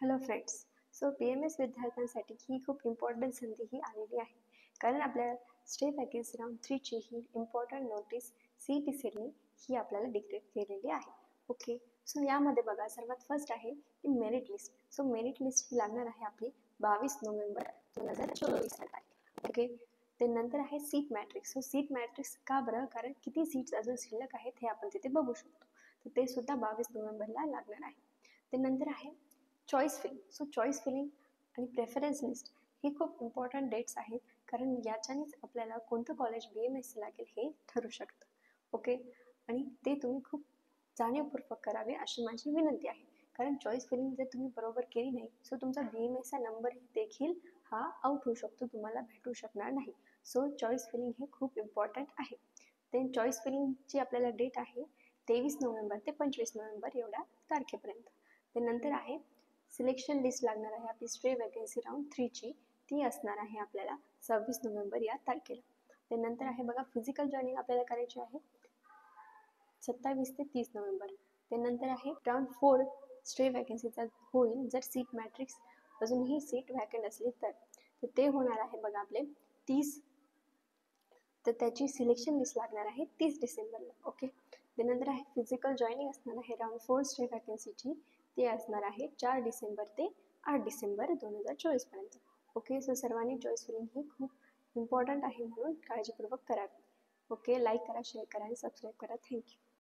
Hello friends. So PMS विद्यार्थ्यांसाठी ही खूप important संधी ही आलेली आहे, कारण आपल्या स्टे वॅकेन्सी राऊंड 3ची ही इम्पॉर्टंट नोटीस CET सेलने ही आपल्याला डिक्लेअर केलेली आहे. ओके, सो यामध्ये बघा सर्वात फर्स्ट आहे की merit list. So merit list ही लागणार आहे आपली 22 नोव्हेंबर 2024 ला. ओके, ते नंतर आहे seat matrix. So seat matrix का बरं, कारण किती सीट्स अजून शिल्लक आहेत हे आपण तिथे बघू शकतो. तर ते सुद्धा 22 नोव्हेंबरला लागणार आहे. ते नंतर आहे choice filling. So choice filling आणि प्रेफरन्स लिस्ट ही खूप इम्पॉर्टंट डेट्स आहेत, कारण याच्यानेच आपल्याला कोणतं कॉलेज BMS लागेल हे ठरू शकतं. ओके, आणि ते तुम्ही खूप जाणीवपूर्वक करावे अशी माझी विनंती आहे, कारण चॉईस फिलिंग जर तुम्ही बरोबर केली नाही सो तुमचा BMSचा नंबर देखील हा आउट होऊ शकतो, तुम्हाला भेटू शकणार नाही. सो चॉईस फिलिंग हे खूप इम्पॉर्टंट आहे. देन चॉईस फिलिंगची आपल्याला डेट आहे 23 नोव्हेंबर ते 25 नोव्हेंबर एवढ्या तारखेपर्यंत. त्यानंतर आहे सिलेक्शन लिस्ट लागणार आहे आपली स्टे वॅकन्सी राऊंड 3ची. ती असणार आहे आपल्याला 26 नोव्हेंबर या तारखेला. त्यानंतर आहे बघा फिजिकल जॉईनिंग आपल्याला करायची आहे 27 ते 30 नोव्हेंबर. त्यानंतर आहे राऊंड 4 स्टे वॅकन्सीचा होईल जर सीट मॅट्रिक्स अजूनही सीट वॅकंट असली तर ते होणार आहे बघा आपले 30. तर त्याची सिलेक्शन लिस्ट लागणार आहे 30 डिसेंबरला. ओके, त्यानंतर आहे फिजिकल जॉईनिंग असणार आहे राऊंड 4 स्टे वॅकन्सीची. ते असणार आहे 4 डिसेंबर ते 8 डिसेंबर 2024 पर्यंत. ओके, सो सर्वांनी चॉईस फिलिंग ही खूप इम्पॉर्टंट आहे, म्हणून काळजीपूर्वक करावी. ओके, लाईक करा, शेअर करा आणि सबस्क्राईब करा. थँक्यू.